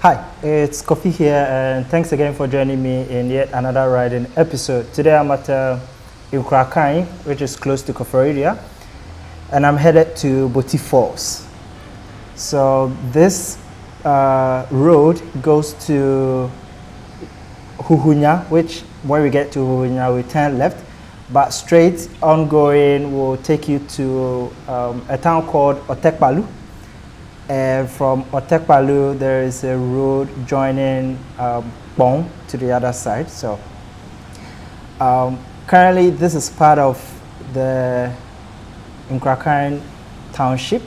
Hi, it's KhoPhi here, and thanks again for joining me in yet another riding episode. Today I'm at Akaa, which is close to KhoPhi, and I'm headed to Boti Falls. So this road goes to Huhunya, which when we get to Huhunya we turn left, but straight ongoing will take you to a town called Otekpalu. And from Otekpalu, there is a road joining Bong to the other side. So currently, this is part of the Nkrakan Township.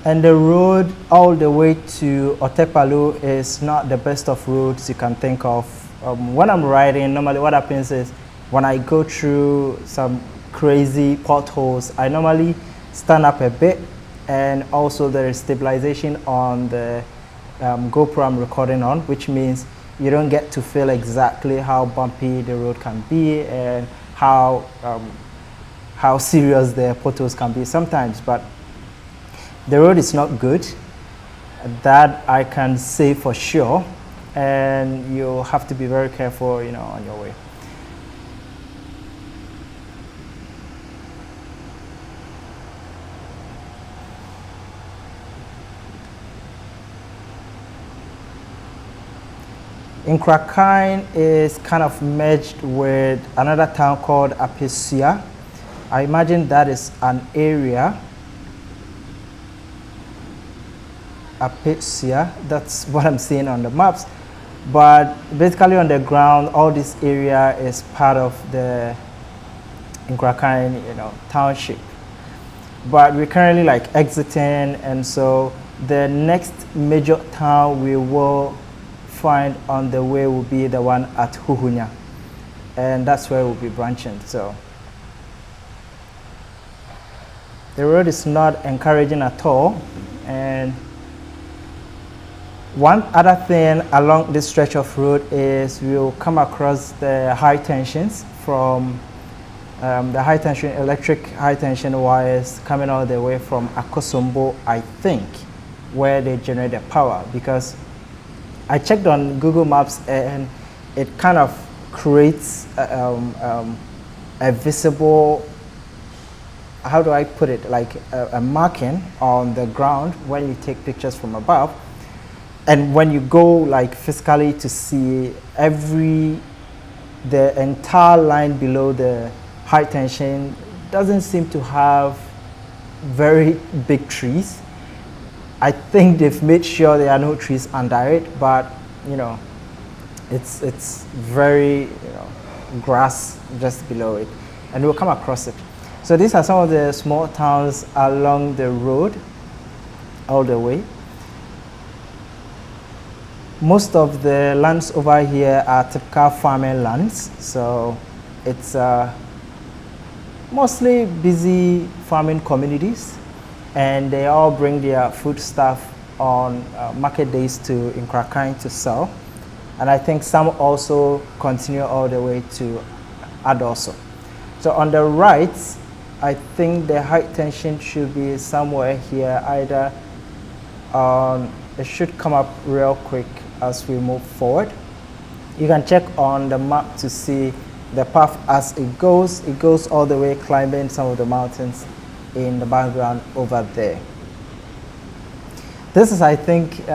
And the road all the way to Otekpalu is not the best of roads you can think of. When I'm riding, normally what happens is when I go through some crazy potholes, I normally stand up a bit, and also there is stabilization on the GoPro I'm recording on, which means you don't get to feel exactly how bumpy the road can be and how serious the potholes can be sometimes. But the road is not good, that I can say for sure. And you have to be very careful, on your way. Nkrakan is kind of merged with another town called Apesua. I imagine that is an area. Apesua, that's what I'm seeing on the maps. But basically on the ground, all this area is part of the Nkrakan, township. But we're currently exiting, and so the next major town we will find on the way will be the one at Huhunya, and that's where we'll be branching. So the road is not encouraging at all, and one other thing along this stretch of road is we'll come across the high tensions from the high tension, electric high tension wires coming all the way from Akosombo, I think, where they generate the power. Because I checked on Google Maps and it kind of creates a visible, how do I put it, like a marking on the ground when you take pictures from above. And when you go physically to see the entire line below the high tension doesn't seem to have very big trees. I think they've made sure there are no trees under it, but it's very grass just below it, and we'll come across it. So these are some of the small towns along the road all the way. Most of the lands over here are typical farming lands, so it's mostly busy farming communities, and they all bring their food stuff on market days to Nkrakan to sell, and I think some also continue all the way to Adoso. So on the right, I think the high tension should be somewhere here, either it should come up real quick as we move forward. You can check on the map to see the path as it goes. It goes all the way climbing some of the mountains in the background over there. This is, I think,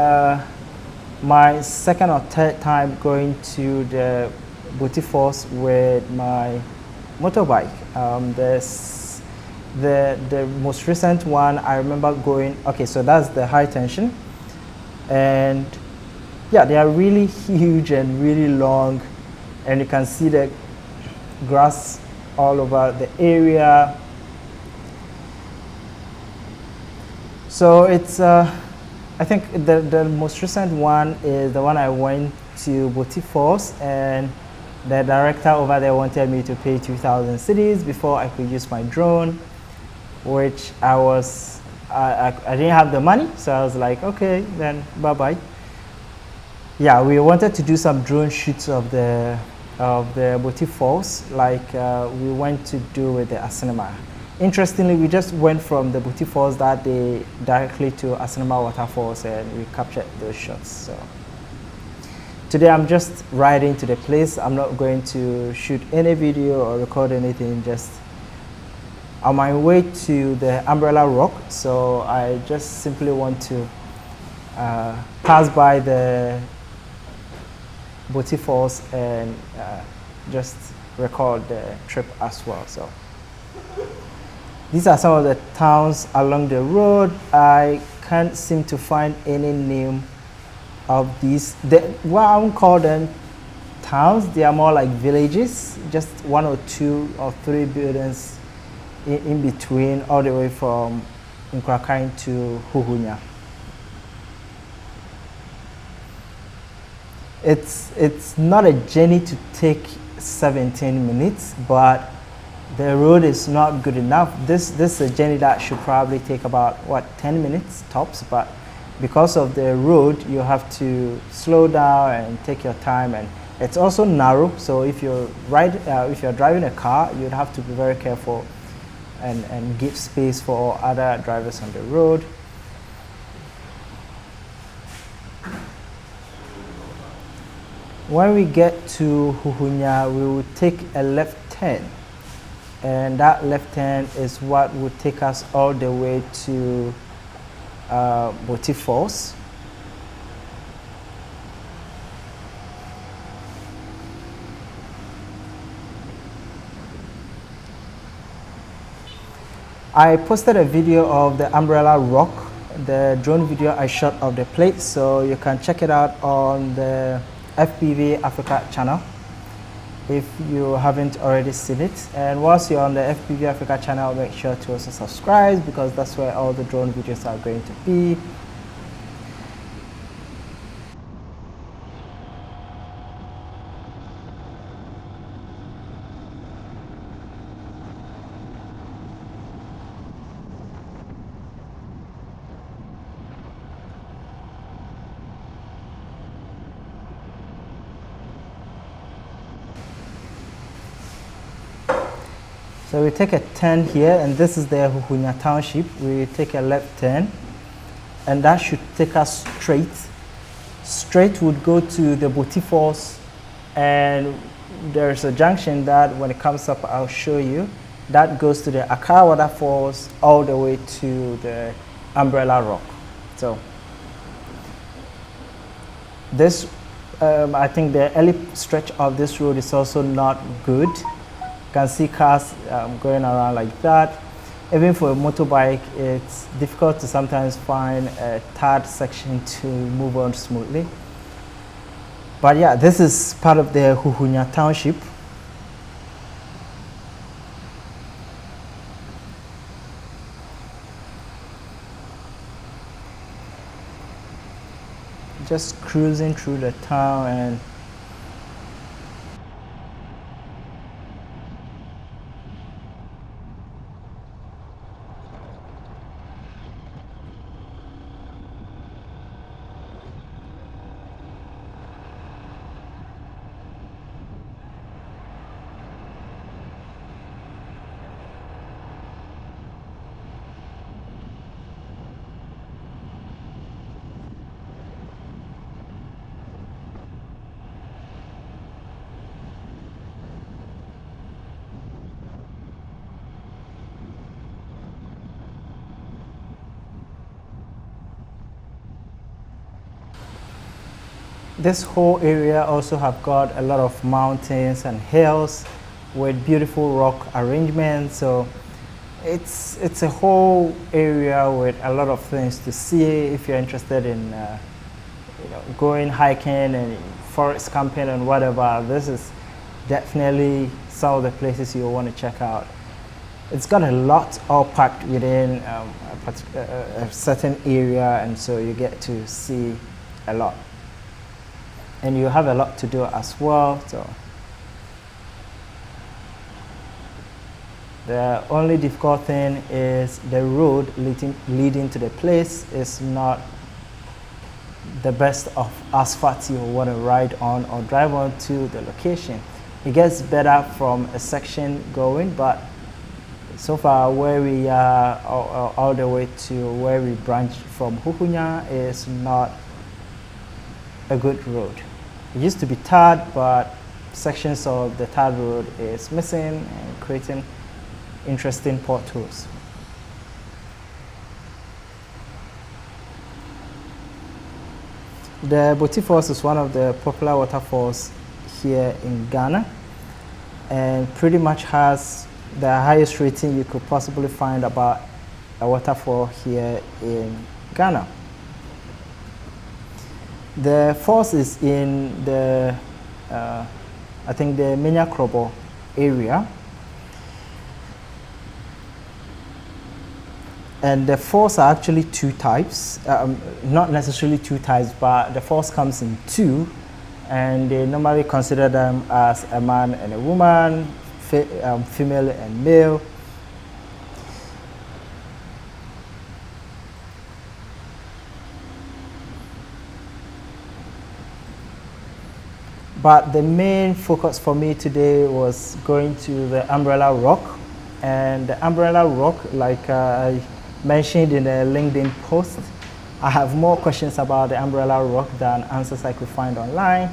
my second or third time going to the Boti Falls with my motorbike. The most recent one I remember going, okay, so that's the high tension, and yeah, they are really huge and really long, and you can see the grass all over the area. So it's, I think the most recent one is the one I went to Boti Falls, and the director over there wanted me to pay 2,000 cedis before I could use my drone, which I didn't have the money, so I was like, okay, then bye-bye. Yeah, we wanted to do some drone shoots of the of the Boti Falls, like we went to do with the Asinima. Interestingly, we just went from the Boti Falls that day directly to Asinima Waterfalls, and we captured those shots. So today I'm just riding to the place. I'm not going to shoot any video or record anything, just on my way to the Umbrella Rock. So I just simply want to pass by the Boti Falls and just record the trip as well. So these are some of the towns along the road. I can't seem to find any name of these. Well, I won't call them towns. They are more like villages, just 1 or 2 or 3 buildings in between, all the way from Nkrakai to Huhunya. It's not a journey to take 17 minutes, but the road is not good enough. This is a journey that should probably take about 10 minutes tops, but because of the road you have to slow down and take your time, and it's also narrow, so if you're driving a car, you'd have to be very careful and give space for other drivers on the road. When we get to Huhunya, we will take a left turn, and that left turn is what will take us all the way to Boti Falls. I posted a video of the Umbrella Rock, the drone video I shot of the place, so you can check it out on the FPV Africa channel if you haven't already seen it. And once you're on the FPV Africa channel, make sure to also subscribe, because that's where all the drone videos are going to be. So we take a turn here, and this is the Huhunya Township. We take a left turn, and that should take us straight. Straight would go to the Boti Falls, and there's a junction that when it comes up, I'll show you. That goes to the Akaa waterfalls all the way to the Umbrella Rock. So this, I think the early stretch of this road is also not good. You can see cars going around like that. Even for a motorbike, it's difficult to sometimes find a third section to move on smoothly. But yeah, this is part of the Huhunya Township. Just cruising through the town, and this whole area also have got a lot of mountains and hills with beautiful rock arrangements. So it's a whole area with a lot of things to see if you're interested in going hiking and forest camping and whatever. This is definitely some of the places you want to check out. It's got a lot all packed within a certain area, and so you get to see a lot. And you have a lot to do as well. So the only difficult thing is the road leading to the place is not the best of asphalt you want to ride on or drive on to the location. It gets better from a section going, but so far where we are all the way to where we branch from Huhunya is not a good road. It used to be tarred, but sections of the tarred road is missing and creating interesting potholes. The Boti Falls is one of the popular waterfalls here in Ghana, and pretty much has the highest rating you could possibly find about a waterfall here in Ghana. The falls is in the, I think the Menya Krobo area. And the falls are actually two types, not necessarily two types, but the falls comes in two, and they normally consider them as a man and a woman, female and male. But the main focus for me today was going to the Umbrella Rock. And the Umbrella Rock, like I mentioned in the LinkedIn post, I have more questions about the Umbrella Rock than answers I could find online.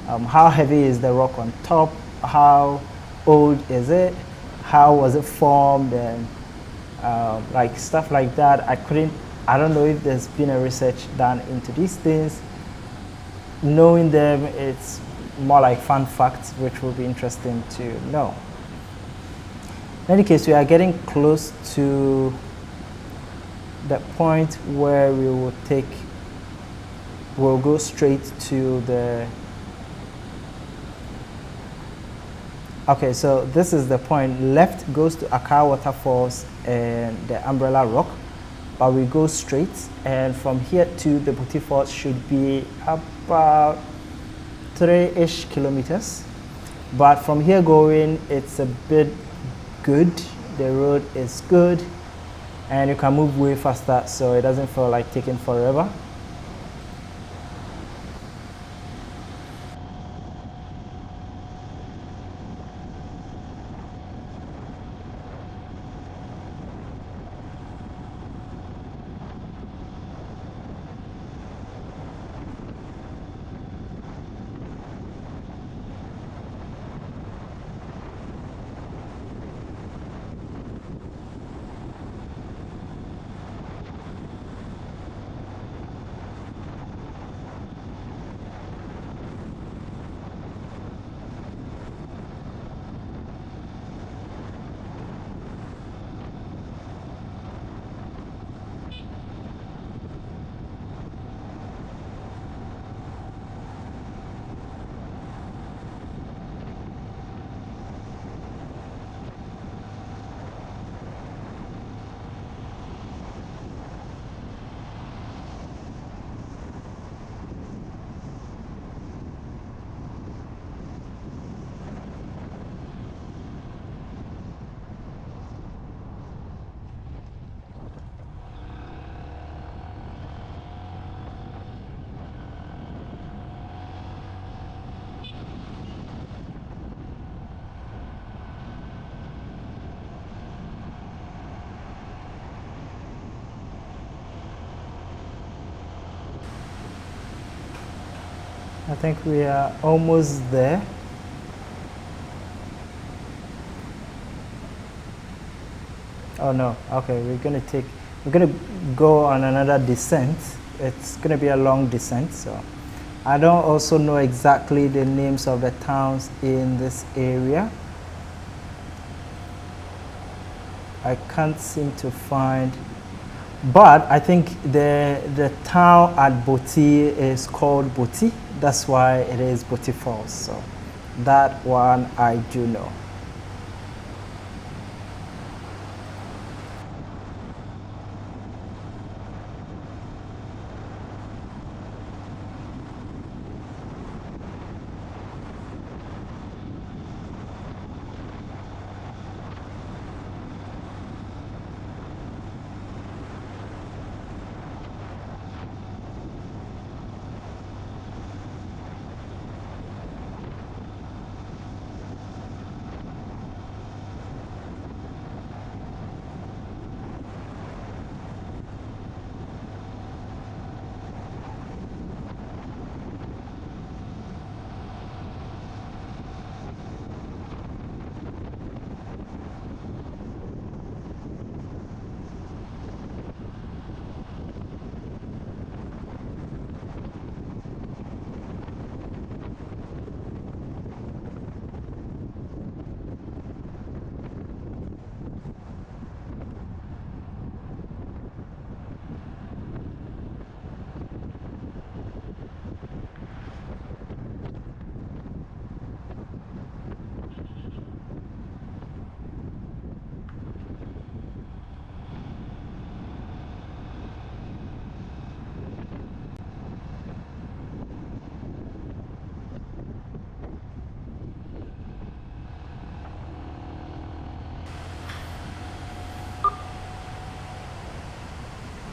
How heavy is the rock on top? How old is it? How was it formed? And like stuff like that. I don't know if there's been a research done into these things. Knowing them, it's more like fun facts, which will be interesting to know. In any case, we are getting close to the point where we'll go straight to the, okay, so this is the point. Left goes to Akaa Waterfalls and the Umbrella Rock, but we go straight, and from here to the Boti Falls should be about 3-ish kilometers. But from here going, it's a bit good. The road is good, and you can move way faster, so it doesn't feel like taking forever. I think we are almost there. Oh no, okay, we're gonna go on another descent. It's gonna be a long descent, so I don't also know exactly the names of the towns in this area. I can't seem to find, but I think the town at Boti is called Boti. That's why it is Boti Falls. So that one I do know.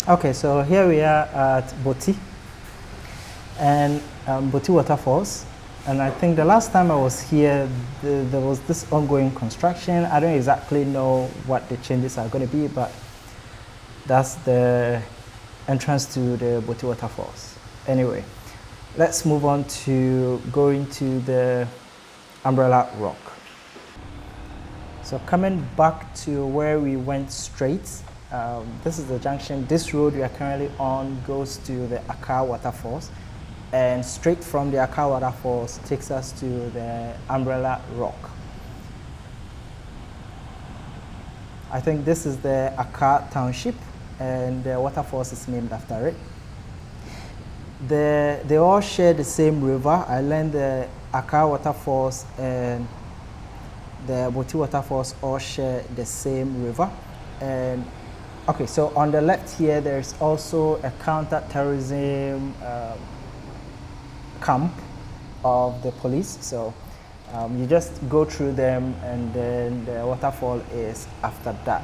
Okay, so here we are at Boti and Boti Waterfalls. And I think the last time I was here, there was this ongoing construction. I don't exactly know what the changes are going to be, but that's the entrance to the Boti Waterfalls. Anyway, let's move on to going to the Umbrella Rock. So coming back to where we went straight, this is the junction. This road we are currently on goes to the Akaa waterfalls, and straight from the Akaa waterfalls takes us to the Umbrella Rock. I think this is the Akaa township, and the waterfalls is named after it. They all share the same river. I learned the Akaa waterfalls and the Boti waterfalls all share the same river. And okay, so on the left here, there's also a counter-terrorism camp of the police. So you just go through them, and then the waterfall is after that.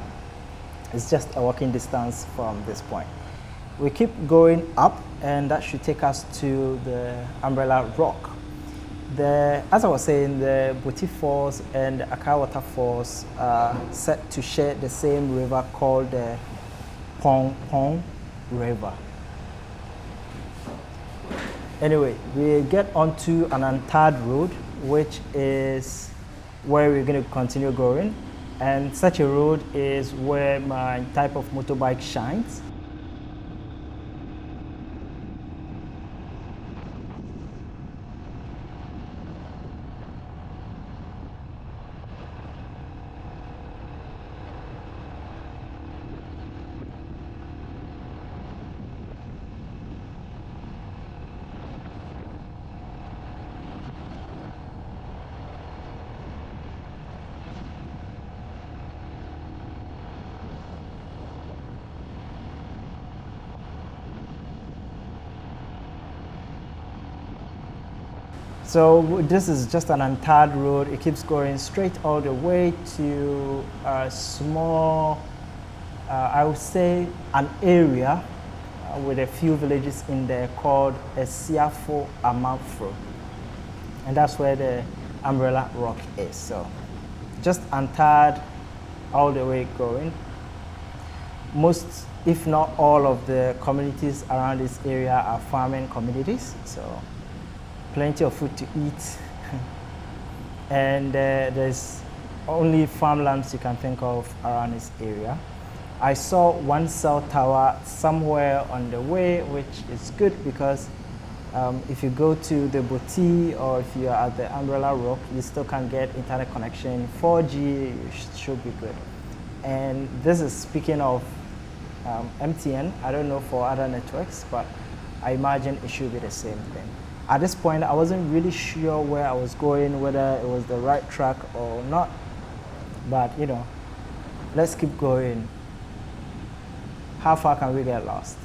It's just a walking distance from this point. We keep going up, and that should take us to the Umbrella Rock. As I was saying, the Boti Falls and the Akaa Waterfalls are set to share the same river called the Pong Pong River. Anyway, we get onto an untarred road, which is where we're going to continue going. And such a road is where my type of motorbike shines. So this is just an untarred road. It keeps going straight all the way to a small, I would say, an area with a few villages in there called Esiafo Amanfro. And that's where the Umbrella Rock is. So just untarred all the way going. Most, if not all, of the communities around this area are farming communities. So plenty of food to eat. And there's only farmlands you can think of around this area. I saw one cell tower somewhere on the way, which is good because if you go to the Boti or if you are at the Umbrella Rock, you still can get internet connection. 4G should be good. And this is speaking of MTN. I don't know for other networks, but I imagine it should be the same thing. At this point, I wasn't really sure where I was going, whether it was the right track or not. But, you know, let's keep going. How far can we get lost?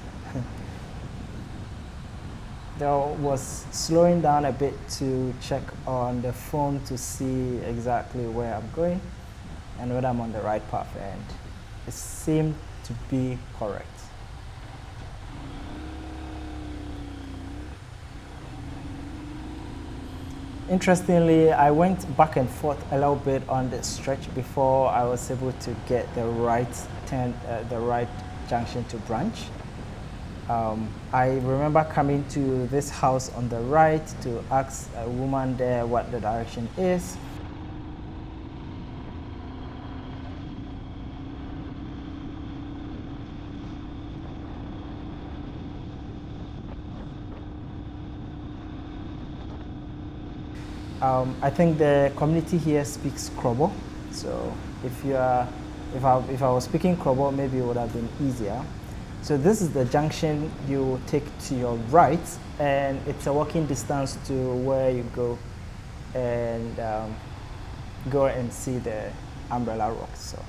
There was slowing down a bit to check on the phone to see exactly where I'm going and whether I'm on the right path, and it seemed to be correct. Interestingly, I went back and forth a little bit on the stretch before I was able to get the right turn, the right junction to branch. I remember coming to this house on the right to ask a woman there what the direction is. I think the community here speaks Krobo, so if I was speaking Krobo, maybe it would have been easier. So this is the junction you take to your right, and it's a walking distance to where you go and see the Umbrella Rock. So